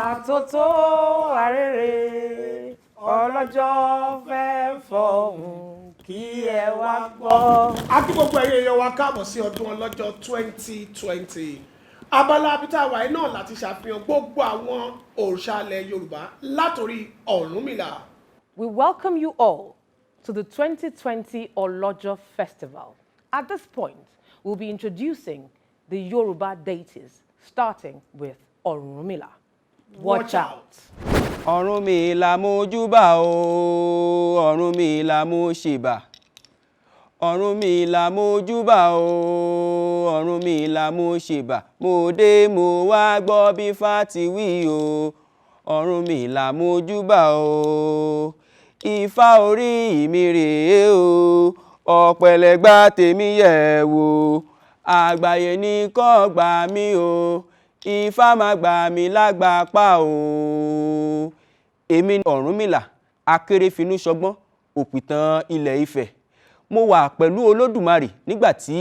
Atoto, arére, ọlọ́jọ́ fẹ́ fọ̀hún kí ẹ wá gbọ́. A kí gbogbo ẹ̀yin èèyàn wa káàbọ̀ sí ọdún ọlọ́jọ́ 2020. Abala abita wa náà láti ṣàfihàn gbogbo àwọn òrìṣà ilẹ̀ Yorùbá látòrí Ọ̀rúnmìlà. We welcome you all to the 2020 Olojo Festival. At this point, we'll be introducing the Yoruba deities, starting with Urumila. Watch out. Ọ̀rúnmìlà mójúbà o, Ọ̀rúnmìlà mo ṣèbà. Ọ̀rúnmìlà mójúbà o, Ọ̀rúnmìlà mo ṣèbà. Mo dé mo wá gbọ́ bí Ifá ti wí o, Ọ̀rúnmìlà mójúbà o. Ifá orí mi rèé o, ọ̀pẹ̀lẹ̀gbà tèmi yẹ̀ wò. Àgbáyé ní kó gbà mí o, Ifá má gbà mí lágbàpá o. Èmi ni Ọ̀rúnmìlà, akérèfínú ṣọgbọ́n, òpìtàn ilẹ̀ Ifẹ̀. Mo wà pẹ̀lú Olódùmarè nígbà tí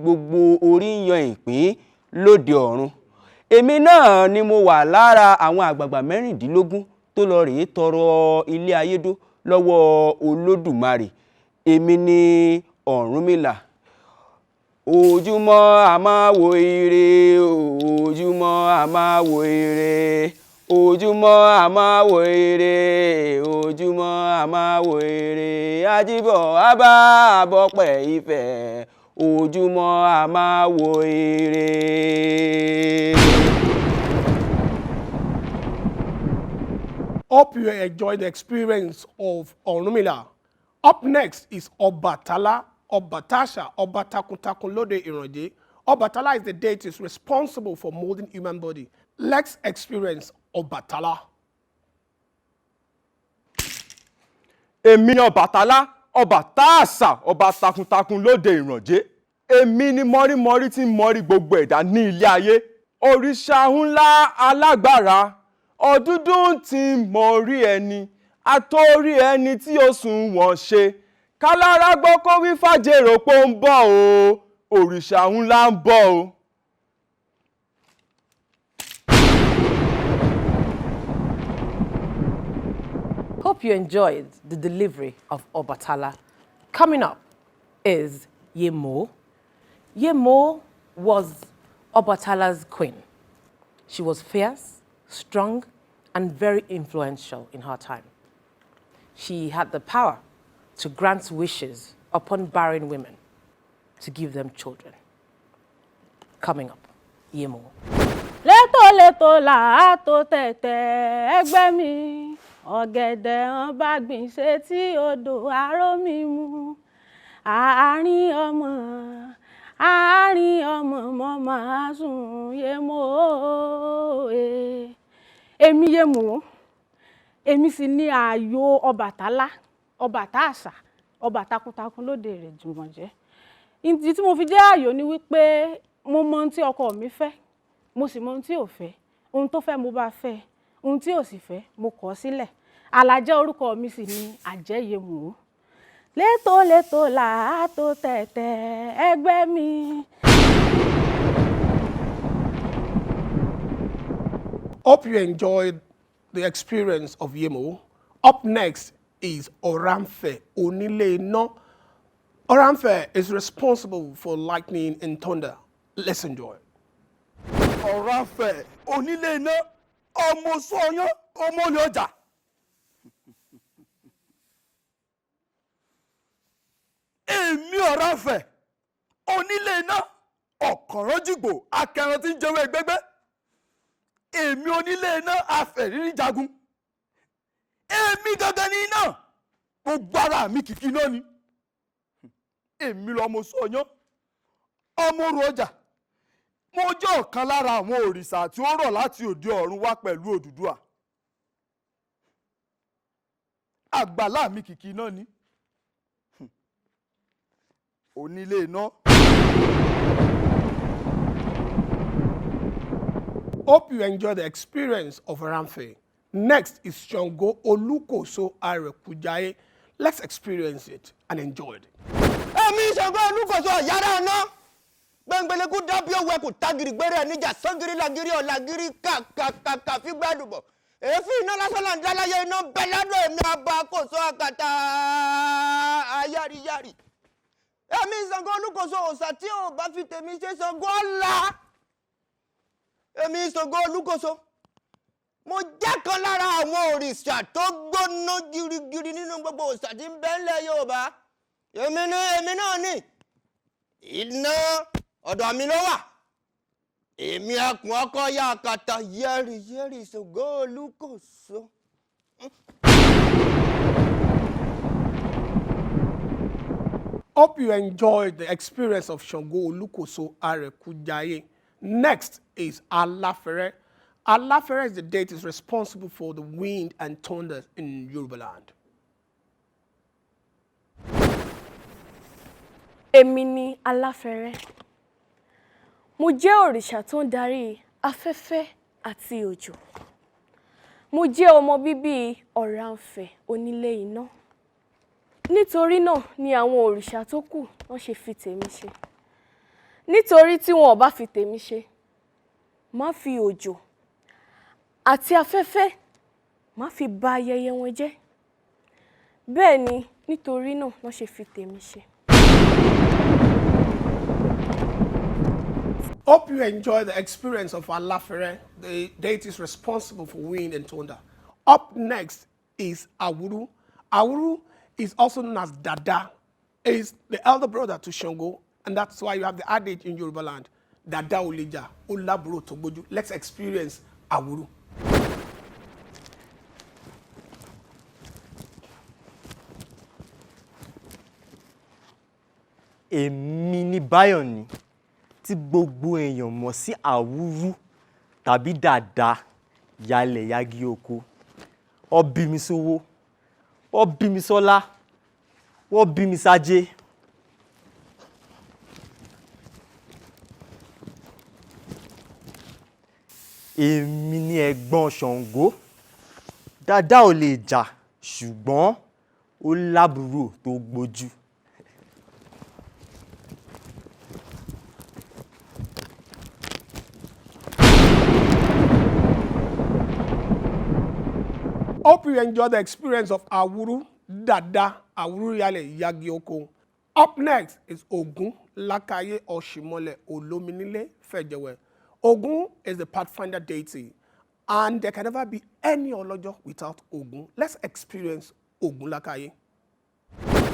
gbogbo orí ń yan ìpín lóde ọ̀run. Èmi náà ni mo wà lára àwọn àgbààgbà mẹ́rìndínlógún tó lọ rèé tọrọ ilé ayédó lọ́wọ́ Olódùmarè. Èmi ni Ọ̀rúnmìlà. Ojúmọ́ a máa wo ire, ojúmọ́ a máa wo ire, ojúmọ́ a máa wo ire, ojúmọ́ a máa wo ire. Ajíbọ̀ á bá àbọ̀pẹ̀ Ifẹ̀, ojúmọ́ a máa wo ire. Hope you enjoy the experience of Ọ̀rúnmìlà. Up next is Obatala, Obatasha, Obatakuntakun Lode Ironje. Obatala is the deity responsible for molding human body. Let's experience Obatala. Èmi ni Obatala, Obatasha, Obatakuntakun Lode Ironje. Èmi ni mọ́rímọ́rí tí ń mọ́rí gbogbo ẹ̀dá ní ilé ayé. Òrìṣà ńlá alágbára, ọ̀dúndún tí ń mọ̀rí ẹni, àtòrí ẹni tí ó sùn wọ́n ṣe. Kálára gbọ́ kó wí fàjèrò pé ó ń bọ̀ o, òrìṣà ńlá ń bọ̀ o. Hope you enjoyed the delivery of Obatala. Coming up is Yemoja. Yemoja was Obatala's queen. She was fierce, strong, and very influential in her time. She had the power to grant wishes upon barren women to give them children. Coming up, Yemoja. Létò làátó tẹ̀tẹ̀ ẹgbẹ́ mi, ọ̀gẹ̀dẹ̀ hàn bá gbìn ṣe tí odò aró mi mu. Àárín ọmọ mo máa sùn Yemoja. Èmi Yemoja, èmi sì ni ààyò Ọbàtálá, Ọbàtáṣà, Ọbàtakuntakun lóde Ìrẹ̀jùmọ̀jẹ́. Ìdí tí mo fi jẹ́ ààyò ni wípé mo mọ ohun tí ọkọ mi fẹ́, mo sì mọ ohun tí ò fẹ́. Ohun tó fẹ́ mo bá fẹ́, ohun tí ò sì fẹ́ mo kọ̀ sílẹ̀. Àlàjẹ́ orúkọ mi sì ni Àjẹ́ Yemoja. Létò làátó tẹ̀tẹ̀ ẹgbẹ́ mi. Hope you enjoyed the experience of Yemoja. Up next is Oramfe, Onílé Iná. Oramfe is responsible for lightning and thunder. Let's enjoy. Oramfe, Onílé Iná, ọmọ sọ́yán, ọmọ olè ọjà. Èmi Oramfe, Onílé Iná, ọ̀kànrọ́jìgbò, akẹran tí ń jẹwé gbẹ́gbẹ́. Èmi Onílé Iná, afẹ̀rírí jagun. Èmi gangan ni iná, gbogbo ara mi kìkì iná ni. Èmi lọmọ sọ́yán, ọmọ orò ọjà. Mo jẹ́ ọ̀kan lára àwọn òrìṣà tí ó rọ̀ láti òde ọ̀run wá pẹ̀lú Odùduwà. Àgbàlá mi kìkì iná ni. Onílé Iná. Hope you enjoy the experience of Oramfe. Next is Shango Olukoso Arekujaye. Let's experience it and enjoy it. Èmi Shango Olukoso yàrá iná. Gbẹ̀ngbẹ̀lẹ́kú dábí owó ẹkùn tágìrì gbẹ́rẹ́ níjà sọ́gìrì làgìrì ọ̀làgìrì kàkàkàkà fi gbàdùbọ̀. Èéfín iná lásán là ń dá láyé iná bẹ́ lọ́dọ̀ èmi ọba kòsó àkàtà ayáriyárì. Èmi Ṣàngó Olúkòso òòṣà tí ò bá fi tèmi ṣe Ṣàngó ọ̀la. Èmi Ṣàngó Olúkòso. Mo jẹ́ kan lára àwọn òrìṣà tó gbóná girigiri nínú gbogbo òòṣà tí ń bẹ ńlẹ̀ Yorùbá. Èmi náà ni. Iná ọ̀dọ̀ mi ló wà. Èmi ẹkùn ọkọ ya àkàtà yẹ́rì Ṣàngó Olúkòso. Hope you enjoyed the experience of Shango Olúkòso Arekujaye. Next is Al-Afi. Al-Afi is the deity responsible for the wind and thunder in Yoruba land. Èmi ni Al-Afi. Mo jẹ́ òrìṣà tó ń darí afẹ́fẹ́ àti òjò. Mo jẹ́ ọmọ bíbí Ọ̀rànfẹ̀ onílé iná. Nítorí náà ni àwọn òrìṣà tó kù wọ́n ṣe fi tèmi ṣe. Nítorí tí wọn ò bá fi tèmi ṣe, má fi òjò àti afẹ́fẹ́ má fi bà ayẹyẹ wọn jẹ́. Bẹ́ẹ̀ ni nítorí náà wọ́n ṣe fi tèmi ṣe. Hope you enjoy the experience of Al-Afi, the deities responsible for wind and thunder. Up next is Awuru. Awuru is also known as Dada. He is the elder brother to Shango, and that's why you have the adage in Yoruba land, Dada Oleja, Olaburo Togboju. Let's experience Awuru. Èmi ni Báyọ̀ ni tí gbogbo èèyàn mọ̀ sí Àwúrú tàbí Dàda yalẹ̀ yagi oko. Ó bí mi sówó, ó bí mi sọ́lá, ó bí mi sájé. Èmi ni ẹ̀gbọ́n Ṣàngó. Dàda ò lè jà ṣùgbọ́n ó lábùúrò tó gbójú. Hope you enjoy the experience of Awuru, Dada, Awuru Yale, Yagioko. Up next is Ogun, Lakaye, Oshimole, Olominile, Fejewe. Ogun is the Pathfinder Deity, and there can never be any Olojo without Ogun. Let's experience Ogun Lakaye.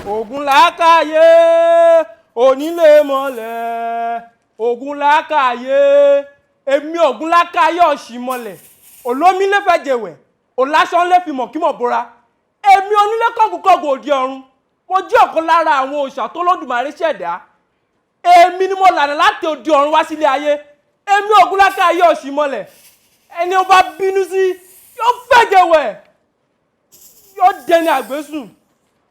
Ogun Lakaye, Onile mole, Ogun Lakaye, èmi Ogun Lakaye Oshimole, Olomile Fejewe. Olasson lè fi mọ̀ kí mọ̀ bora. Èmi onílé kọ́gùkọ́gù òdi ọ̀run. Mo jẹ́ ọ̀kan lára àwọn òòṣà tó lódùmarè ṣẹ̀dá. Èmi ni mo lànà láti òdi ọ̀run wá sílé ayé. Èmi Ògún Lakaye Ọ̀ṣìmọlẹ̀. Ẹni ó bá bínú sí yóò fẹ̀jẹ̀wẹ̀. Yóò dẹni àgbésùn.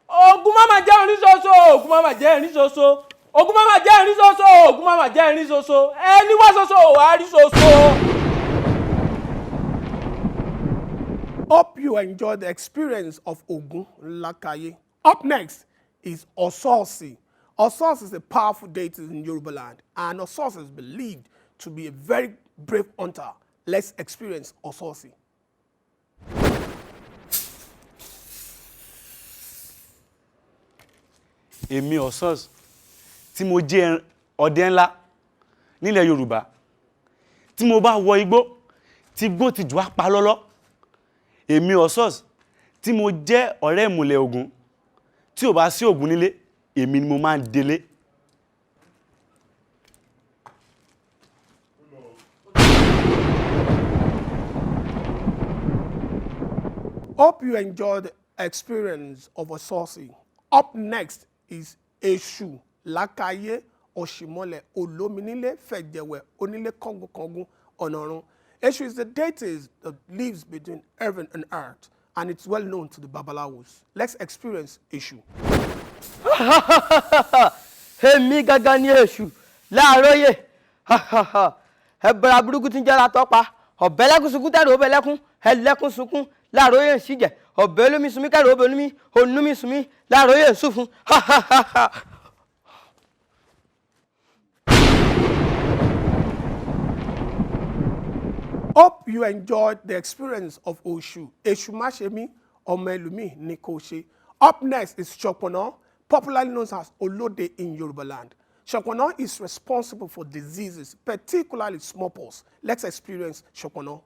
Ògún má mà jẹ́ erin ṣoṣo, Ògún má mà jẹ́ erin ṣoṣo. Ògún má mà jẹ́ erin ṣoṣo, Ògún má mà jẹ́ erin ṣoṣo. Ẹni wá ṣoṣo ò wá rí ṣoṣo. Hope you enjoy the experience of Ogun Lakaye. Up next is Ososi. Ososi is a powerful deity in Yoruba land, and Ososi is believed to be a very brave hunter. Let's experience Ososi. Èmi Ososi tí mo jẹ́ ọdẹ ńlá nílẹ̀ Yorùbá, tí mo bá wọ igbó tí igbó ti jù á pa lọ́lọ́. Èmi Ososi tí mo jẹ́ ọ̀rẹ́ ìmùlẹ̀ Ògún, tí ò bá sí Ògún nílé, èmi ni mo máa ń délé. Hope you enjoyed the experience of Ososi. Up next is Ashu, Lakaye, Oshimole, Olominile, Fejewe, Onile Kongu Kongu, Onorun. Ashu is the deity that lives between heaven and earth, and it's well known to the Babalawos. Let's experience Ashu. Èmi gangan ni Èṣù láàróyè. Ẹ̀bẹ̀rẹ̀ burúkú tí ń jẹ́ látọ́pa. Ọ̀bẹ lẹ́kún sunkún tẹ̀rù ọbẹ̀ lẹ́kún. Ẹlẹ́kún sunkún láàróyè ń ṣìjẹ̀. Ọ̀bẹ olómi sunmi kẹ̀rù ọbẹ̀ olómi. Onúmi sunmi láàróyè ń sùn fún. Hope you enjoyed the experience of Oshu. Eshu Mashemi Omelumi Nikoshe. Up next is Shokono, popularly known as Olode in Yoruba land. Shokono is responsible for diseases, particularly smallpox. Let's experience Shokono.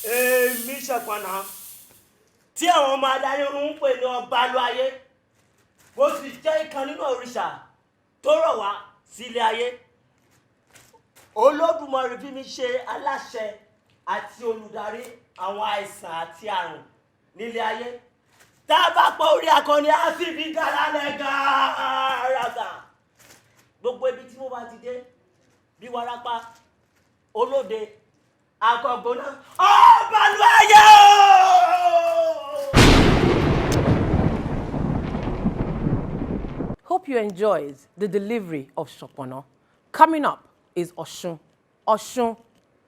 Èmi Ṣọ̀pọ̀nná tí àwọn ọmọ adarí ń pè ní ọba lu ayé mo sì jẹ́ ìkan nínú òrìṣà tó rọ̀ wá sílé ayé. Olódùmarè fi mi ṣe aláṣẹ àti olùdarí àwọn àìsàn àti àrùn nílé ayé. Tá a bá pọ̀ orí akọni á sì fi dára lẹ́gàràgà. Gbogbo ibi tí mo bá ti dé bí Wárápá, Olóde, Akọ̀gbóná, ọba lu ayé o! Hope you enjoyed the delivery of Shokono. Coming up is Oshun. Oshun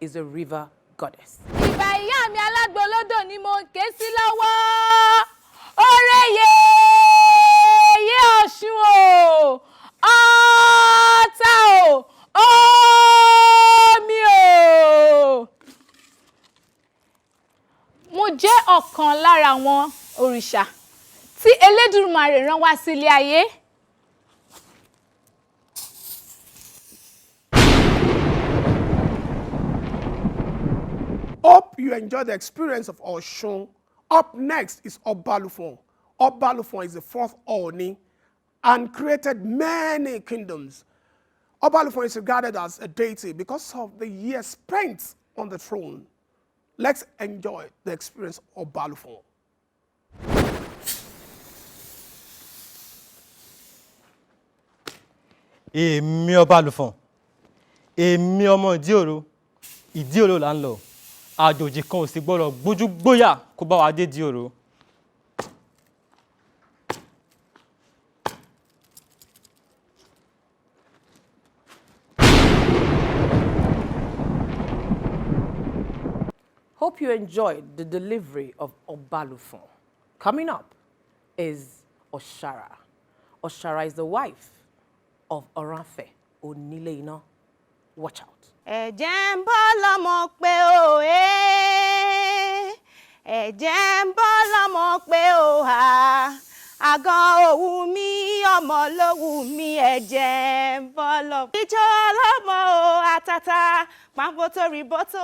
is a river goddess. Ìbà ìyá mi alágbòlódò ni mo ń ké sí lọ́wọ́. Oreye yé Ọ̀ṣun o, Ọ̀tà o, Omi o. Mo jẹ́ ọ̀kan lára àwọn òrìṣà tí Elédùmarè rán wá sílé ayé. Hope you enjoyed the experience of Oshun. Up next is Obalufon. Obalufon is the fourth Ooni and created many kingdoms. Obalufon is regarded as a deity because of the years spent on the throne. Let's enjoy the experience of Obalufon. Èmi Obalufon, èmi ọmọ ìdí òro là ń lọ. Àjòjì kan ò sì gbọ́dọ̀ gbójú gbóyà kó bá wa dé ìdí òro. Hope you enjoyed the delivery of Obalufon. Coming up is Oshara. Oshara is the wife of Oranfe, Onile. Watch out. Ẹ̀jẹ̀ ń bọ́ lọ́mọ pé o ẹ̀jẹ̀ ń bọ́ lọ́mọ pé o àgàn òwú mi ọmọ lówú mi ẹ̀jẹ̀ ń bọ́ lọ́mọ. Ìjọ ọlọ́mọ o àtàtà pàǹbótó rìbótó.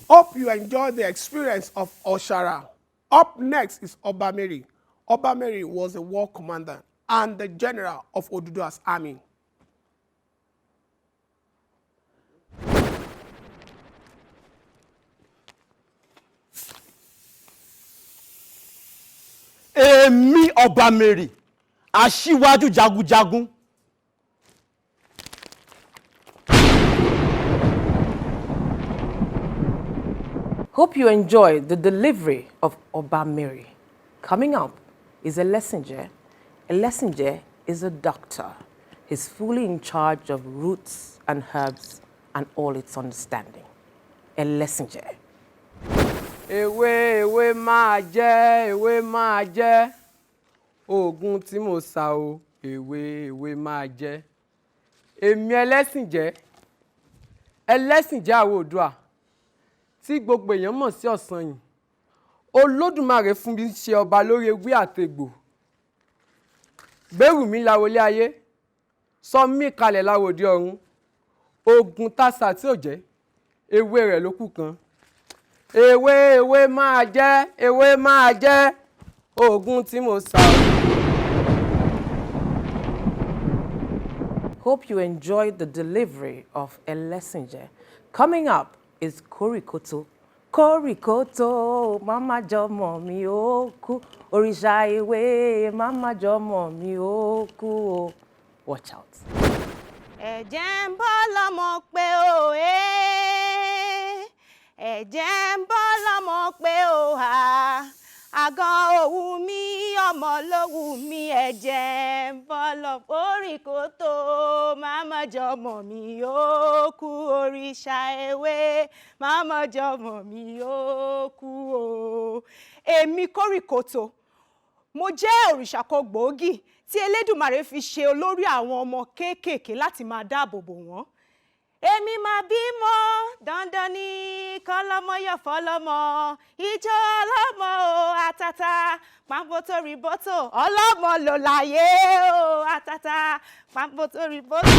Hope you enjoyed the experience of Oshara. Up next is Obamiri. Obamiri was a war commander and the general of Oduduwa's army. Èmi Obamiri, aṣíwájú jagunjagun. Hope you enjoyed the delivery of Obamiri. Coming up is Alesson. Alesson is a doctor. He's fully in charge of roots and herbs and all its understanding. Alesson. Ewé máa jẹ́ oògùn tí mo sá o ewé máa jẹ́ èmi Ẹlẹ́sìn jẹ́ àwọn Oòduà tí gbogbo èèyàn mọ̀ sí ọ̀sán yìí Olódùmarè fún mi ṣe ọba lórí ewé àtegbò gbèrú mi láwọlé ayé sọ mí kalẹ̀ láwòdì ọ̀run ogun tásà tí ò jẹ́ ewé rẹ̀ ló kù kan ewé máa jẹ́ oògùn tí mo sá o. Hope you enjoyed the delivery of Alesson. Coming up is Korikoto. Korikoto, mama jomo mi oku. Orisha ewe, mama jomo mi oku. Watch out. Ẹ̀jẹ̀ ń bọ́ lọ́mọ pé o ẹ̀jẹ̀ ń bọ́ lọ́mọ pé o àgàn òwú mi ọmọ ló wù mí ẹ̀jẹ̀ ń bọ́lọ̀ Korikoto màmá jọmọ mi ó kú òrìṣà ewé màmá jọmọ mi ó kú o. Èmi Korikoto mo jẹ́ òrìṣà kan gbòógì tí Elédùmarè fi ṣe olórí àwọn ọmọ kéékèèké láti máa dáàbò bò wọ́n. Èmi máa bímọ dandan ní kọ́lọ́mọ yọ̀ fọ́lọ́mọ ìjọ ọlọ́mọ o àtàtà pàǹbótó rìbótò ọlọ́mọ ló láyé o àtàtà pàǹbótó rìbótò.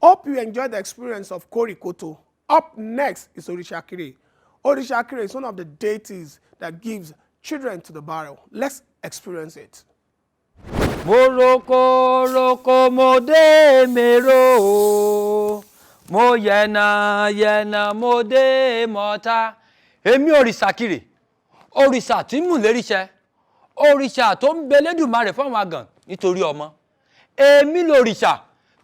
Hope you enjoyed the experience of Korikoto. Up next is Orisha Kiri. Orisha Kiri is one of the deities that gives children to the barrel. Let's experience it. Moroko roko mo de mero mo yena mo de mota. Èmi Orisha Kiri, òrìṣà tí mú léríṣẹ́, òrìṣà tó ń bẹ Elédùmarè fún àwọn àgàn nítorí ọmọ. Èmi lòrìṣà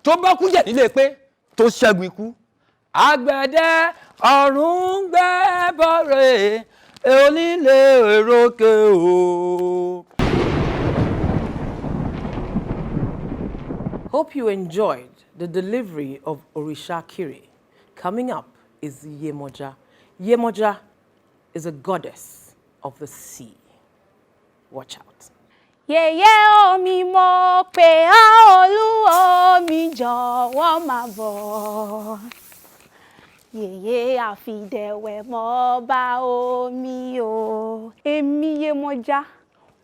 tó bá kú jẹ nílé pé tó ṣẹ́gun ikú. Àgbẹ̀dẹ ọ̀run gbẹ́ bọ̀rẹ̀ onílé èròkè o. Hope you enjoyed the delivery of Orisha Kiri. Coming up is Yemoja. Yemoja is a goddess of the sea. Watch out. Yèyé omi mo pè á olú omi jọ̀wọ́ máa bọ̀. Yèyé àfìdẹ̀wẹ̀ mọ́ bá omi o. Èmi Yemoja,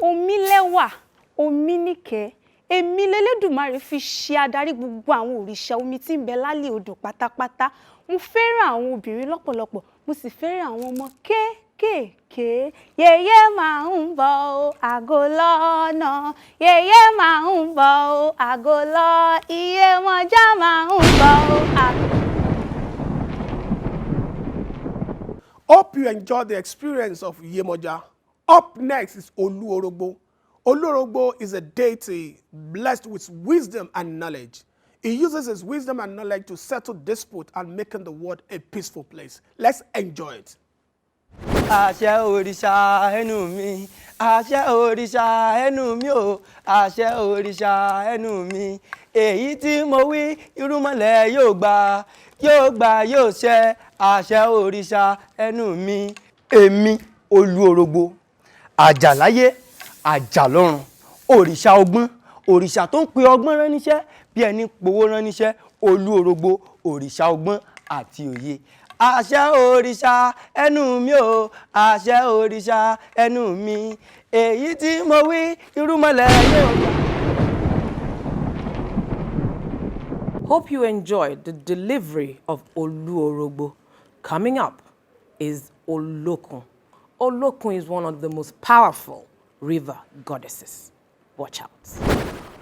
omi lẹ́wà, omi níkẹ́. Èmi l'Elédùmarè fi ṣe adarí gbogbo àwọn òrìṣà omi tí ń bẹ lálẹ́ odò pátápátá. Mo fẹ́ràn àwọn obìnrin lọ́pọ̀lọpọ̀, mo sì fẹ́ràn àwọn ọmọ kéékèèké. Yèyé máa ń bọ̀ o, àgò lọ́nà. Yèyé máa ń bọ̀ o, àgò lọ. Yemoja máa ń bọ̀ o, àgò. Hope you enjoyed the experience of Yemoja. Up next is Oluwarobu. Oluwarobu is a deity blessed with wisdom and knowledge. He uses his wisdom and knowledge to settle dispute and making the world a peaceful place. Let's enjoy it. Àṣẹ òrìṣà ẹnu mi, àṣẹ òrìṣà ẹnu mi o, àṣẹ òrìṣà ẹnu mi. Èyí tí mo wí irúnmọlẹ̀ yóò gbà yóò ṣẹ, àṣẹ òrìṣà ẹnu mi. Èmi Oluwarobu, àjàláyé àjàlọ́run, òrìṣà ọgbọ́n, òrìṣà tó ń pe ọgbọ́n rán níṣẹ́ bí ẹni powó rán níṣẹ́. Oluwarobu, òrìṣà ọgbọ́n àti òye. Àṣẹ òrìṣà ẹnu mi o, àṣẹ òrìṣà ẹnu mi. Èyí tí mo wí irúnmọlẹ̀ yóò gbà. Hope you enjoyed the delivery of Oluwarobu. Coming up is Olokun. Olokun is one of the most powerful river goddesses. Watch out.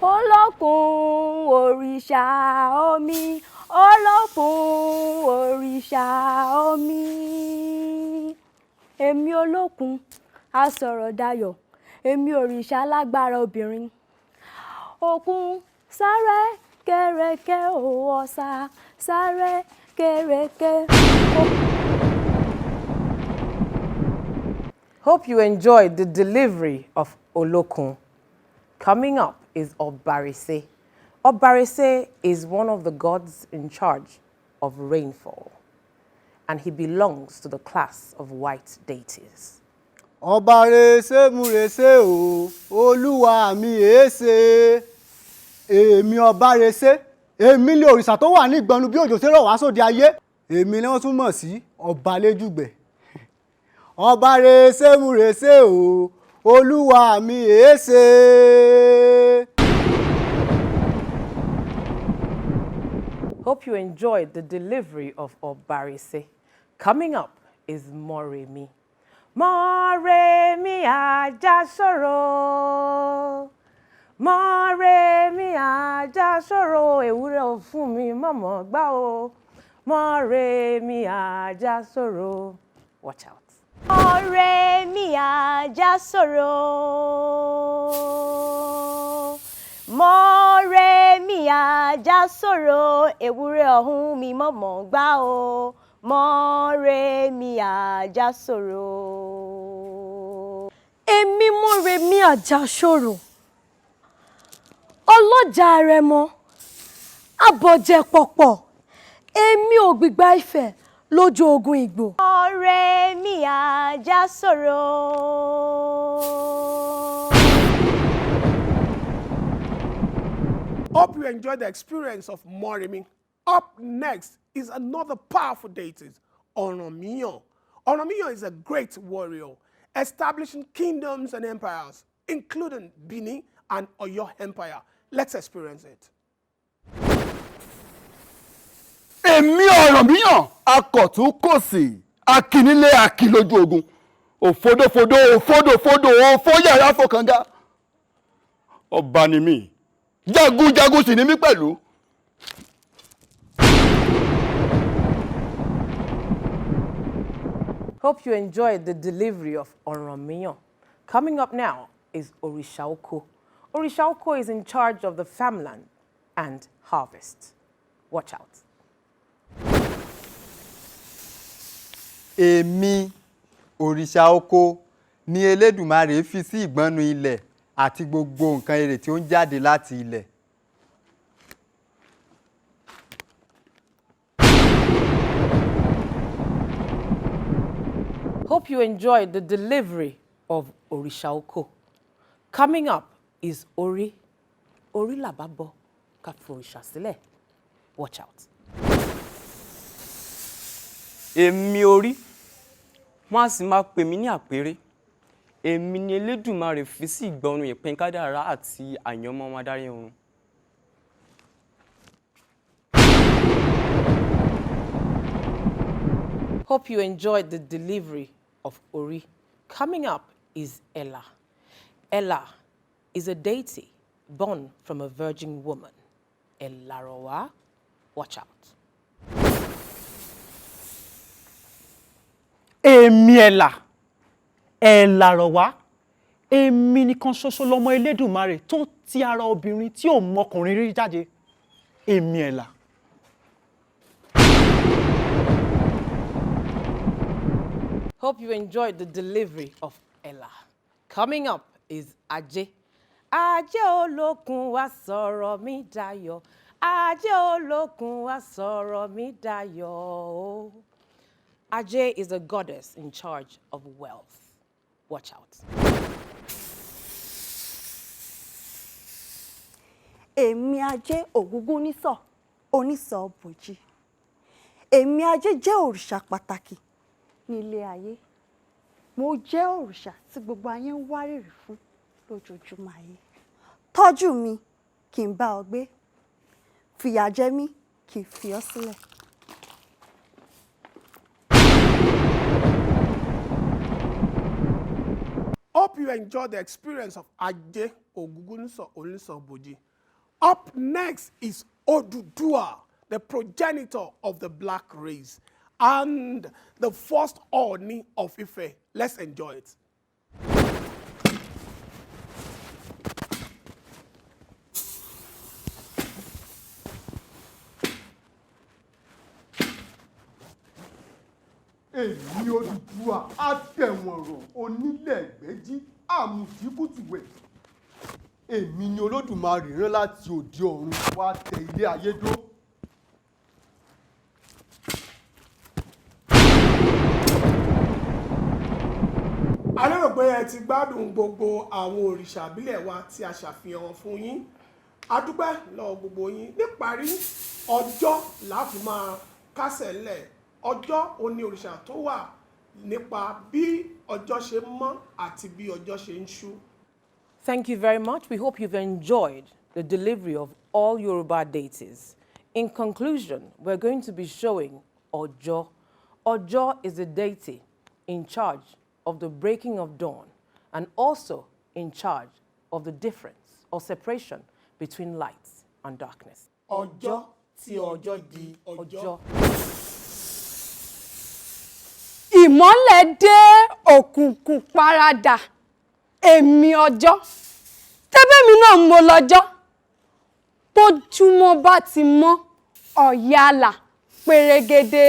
Olokun òrìṣà omi, Olokun òrìṣà omi. Èmi Olokun asọ̀rọ̀ dayọ̀, èmi òrìṣà alágbára obìnrin. Òkun sáré kẹ̀rẹ̀kẹ̀ o ọ̀sà, sáré kẹ̀rẹ̀kẹ̀. Hope you enjoyed the delivery of Olokun. Coming up is Obarese. Obarese is one of the gods in charge of rainfall, and he belongs to the class of white deities. Obarese múrese o, Olúwa mi èéṣe. Èmi Obarese, èmi lè òrìṣà tó wà ní ìgbọ̀nù bí òjò ṣe rọ̀ wá sóde ayé. Èmi ni wọ́n tún mọ̀ sí Ọbalẹ́jùgbẹ̀. Obarese múrese o, Olúwa mi èéṣe. Hope you enjoyed the delivery of Obarese. Coming up is Moremi. Moremi Ajasoro. Moremi Ajasoro. Ewúrẹ́ ò fún mi mọ̀mọ́ gbá o. Moremi Ajasoro. Watch out. Moremi Ajasoro. Moremi Ajasoro. Ewúrẹ́ ọ̀hún mi mọ̀mọ́ gbá o. Mọ́remí Àjàsorò. Èmi Mọ́remí Àjàsorò. Ọlọ́jà Àrẹ̀mọ. Abọ̀jẹ̀ pọ̀pọ̀. Èmi Ògbìgbà Ifẹ̀ lójú ogun Ìgbò. Mọ́remí Àjàsorò. Hope you enjoyed the experience of Moremi. Up next is another powerful deity, Oranmiyan. Oranmiyan is a great warrior, establishing kingdoms and empires, including Benin and Oyo Empire. Let's experience it. Èmi Ọ̀rànmíyàn akọ̀tún kòsì akínílé akílójú ogun òfodòfodò òfodòfodò òfóyàrá fọkànga ọba ni mí jagunjagun sì ni mí pẹ̀lú. Hope you enjoyed the delivery of Oranmiyan. Coming up now is Orishaoko. Orishaoko is in charge of the farmland and harvest. Watch out. Èmi Orishaoko ni Elédùmarè fi sí ìgbọnnu ilẹ̀ àti gbogbo nǹkan èrè tí ó ń jáde láti ilẹ̀. Hope you enjoyed the delivery of Orishaoko. Coming up is Ori. Ori lababo ká foríṣà sílẹ̀. Watch out. Èmi Ori, wọ́n á sì máa pè mí ní àpérè. Èmi ni Elédùmarè fi sí ìgbọnnu ìpín kádàrá àti àyànmọ́ ọmọ adarí ọ̀run. Hope you enjoyed the delivery of Ori. Coming up is Ella. Ella is a deity born from a virgin woman. Elarowa, watch out. Èmi Elarowa, èmi nìkan ṣoṣo lọmọ Elédùmarè tó ti ara obìnrin tí ò mọkùnrin rí jáde. Èmi Ella. Hope you enjoyed the delivery of Ella. Coming up is Ajé. Ajé Olokun wá sọ̀rọ̀ mi dayọ̀. Ajé Olokun wá sọ̀rọ̀ mi dayọ̀. Ajé is a goddess in charge of wealth. Watch out. Èmi Ajé Ògúngúnnísọ̀, onísọ̀ bòjì. Èmi Ajé jẹ́ òrìṣà pàtàkì nílé ayé. Mo jẹ́ òrìṣà tí gbogbo ayé ń wárìrì fún lójoojúmọ́ ayé. Tọ́jú mi kí n bá ọ gbé. Fìyà jẹ mí kí n fi ọ́ sílẹ̀. Hope you enjoyed the experience of Ajé Ògúngúnnísọ̀ Onísọ̀bòjì. Up next is Oduduwa, the progenitor of the black race and the first Ooni of Ife. Let's enjoy it. Èmi Odùduwà àtẹ̀wọ̀nrọ̀ onílẹ̀ ìgbẹ́jí àmùtíbùtùwẹ̀. Èmi ni Olódùmarè rán láti òde ọ̀run wá tẹ ilé ayé dó. A lérò pé ẹ ti gbádùn gbogbo àwọn òrìṣà ìbílẹ̀ wa tí a ṣàfihàn fún yín. A dúpẹ́ lọ́wọ́ gbogbo yín. Níparí, ọjọ́ la fi máa kásẹ̀ ńlẹ̀. Ọjọ́ òní òrìṣà tó wà nípa bí ọjọ́ ṣe ń mọ́ àti bí ọjọ́ ṣe ń ṣú. Thank you very much. We hope you've enjoyed the delivery of all Yoruba deities. In conclusion, we're going to be showing Ojoe. Ojoe is a deity in charge of the breaking of dawn and also in charge of the difference or separation between light and darkness. Ọjọ́ tí ọjọ́ di ọjọ́. Ìmọ́lẹ̀ dé òkùnkùn paradà. Èmi ọjọ́. Tẹ́bẹ̀mí náà mo lọ́jọ́. Tójúmọ́ bá ti mọ́ ọ̀yàlà pèrègèdè.